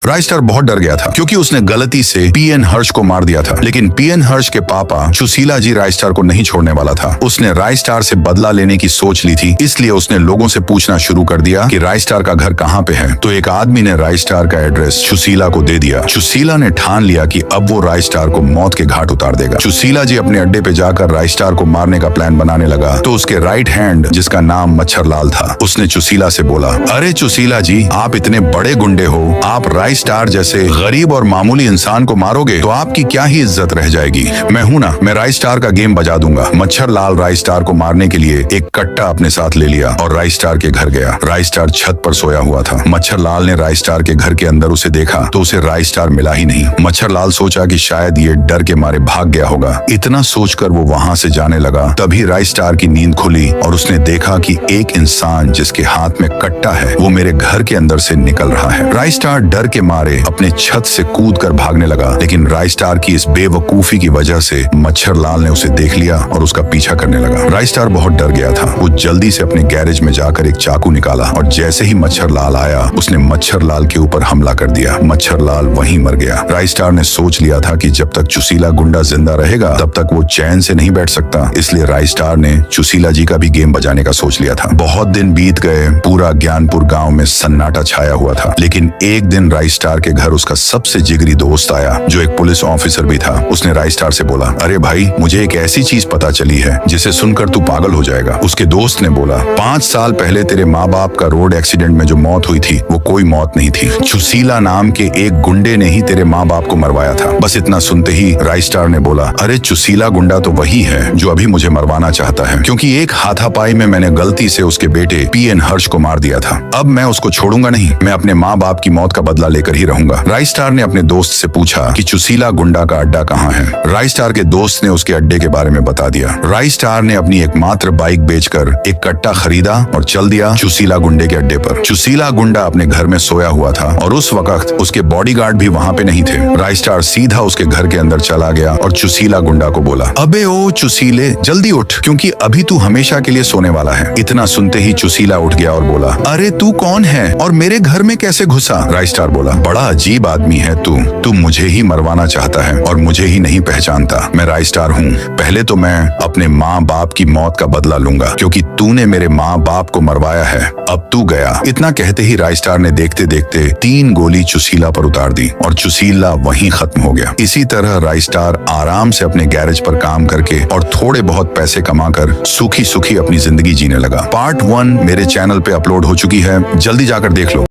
राइस्टार बहुत डर गया था क्योंकि उसने गलती से पीएन हर्ष को मार दिया था। लेकिन पीएन हर्ष के पापा सुशीला जी राइस्टार को नहीं छोड़ने वाला था। उसने राइस्टार से बदला लेने की सोच ली थी, इसलिए उसने लोगों से पूछना शुरू कर दिया कि राइस्टार का घर कहाँ पे है। तो एक आदमी ने राइस्टार का एड्रेस सुशीला को दे दिया। सुशीला ने ठान लिया कि अब वो राइस्टार को मौत के घाट उतार देगा। सुशीला जी अपने अड्डे पे जाकर राइस्टार को मारने का प्लान बनाने लगा तो उसके राइट हैंड, जिसका नाम मच्छरलाल था, उसने सुशीला से बोला, अरे सुशीला जी, आप इतने बड़े गुंडे हो, आप राइस्टार जैसे गरीब और मामूली इंसान को मारोगे तो आपकी क्या ही इज्जत रह जाएगी। मैं हूं ना, मैं राइस्टार का गेम बजा दूंगा। मच्छरलाल राइस्टार को मारने के लिए एक कट्टा अपने साथ ले लिया और राइस्टार के घर गया। राइस्टार छत पर सोया हुआ था। मच्छरलाल ने राइस्टार के घर के अंदर उसे देखा तो उसे राइस्टार मिला ही नहीं। मच्छरलाल सोचा कि शायद ये डर के मारे भाग गया होगा। इतना सोचकर वो वहां से जाने लगा। तभी राइस्टार की नींद खुली और उसने देखा कि एक इंसान जिसके हाथ में कट्टा है वो मेरे घर के अंदर से निकल रहा है। राइस्टार डर के मारे अपने छत से कूद कर भागने लगा, लेकिन राइस्टार की इस बेवकूफी की वजह से मच्छरलाल ने उसे देख लिया और उसका पीछा करने लगा। राइस्टार बहुत डर गया था। वो जल्दी से अपने गैरेज में जाकर एक चाकू निकाला और जैसे ही मच्छरलाल आया उसने मच्छरलाल के ऊपर हमला कर दिया। मच्छरलाल वहीं मर गया। राइस्टार ने सोच लिया था कि जब तक सुशीला गुंडा जिंदा रहेगा तब तक वो चैन से नहीं बैठ सकता, इसलिए राइस्टार ने सुशीला जी का भी गेम बजाने का सोच लिया था। बहुत दिन बीत गए। पूरा ज्ञानपुर गांव में सन्नाटा छाया हुआ था। लेकिन एक दिन राइस्टार के घर उसका सबसे जिगरी दोस्त आया जो एक पुलिस ऑफिसर भी था। उसने राइस्टार से बोला, अरे भाई, मुझे एक ऐसी चीज पता चली है जिसे सुनकर तू पागल हो जाएगा। उसके दोस्त ने बोला, 5 साल पहले तेरे माँ बाप का रोड एक्सीडेंट में जो मौत हुई थी वो कोई मौत नहीं थी। सुशीला नाम के एक गुंडे ने ही तेरे माँ बाप को मरवाया था। बस इतना सुनते ही राइस्टार ने बोला, अरे सुशीला गुंडा तो वही है जो अभी मुझे मरवाना चाहता है, क्योंकि एक हाथापाई में मैंने गलती से उसके बेटे पीएन हर्ष को मार दिया था। अब मैं उसको छोड़ूंगा नहीं। मैं अपने माँ बाप की मौत का बदला लेकर ही रहूंगा। राइस्टार ने अपने दोस्त से पूछा कि सुशीला गुंडा का अड्डा कहाँ है। राइस्टार के दोस्त ने उसके अड्डे के बारे में बता दिया। राइस्टार ने अपनी एकमात्र बाइक बेचकर एक कट्टा खरीदा और चल दिया सुशीला गुंडे के अड्डे पर। सुशीला गुंडा अपने घर में सोया हुआ था और उस वक्त उसके बॉडीगार्ड भी वहाँ पे नहीं थे। राइस्टार सीधा उसके घर के अंदर चला गया और सुशीला गुंडा को बोला, अबे ओ सुशीले, जल्दी उठ, क्योंकि अभी तू हमेशा के लिए सोने वाला है। इतना सुनते ही सुशीला उठ गया और बोला, अरे तू कौन है और मेरे घर में कैसे घुसा। राइस्टार बोला, बड़ा अजीब आदमी है तू मुझे ही मरवाना चाहता है और मुझे ही नहीं पहचानता। मैं राइस्टार हूँ। पहले तो मैं अपने माँ बाप की मौत का बदला लूंगा, क्योंकि तूने मेरे माँ बाप को मरवाया है। अब तू गया। इतना कहते ही राइस्टार ने देखते देखते 3 गोली सुशीला पर उतार दी और सुशीला वहीं खत्म हो गया। इसी तरह राइस्टार आराम से अपने गैरेज पर काम करके और थोड़े बहुत पैसे कमाकर सुखी सुखी अपनी जिंदगी जीने लगा। पार्ट 1 मेरे चैनल पे अपलोड हो चुकी है, जल्दी जाकर देख लो।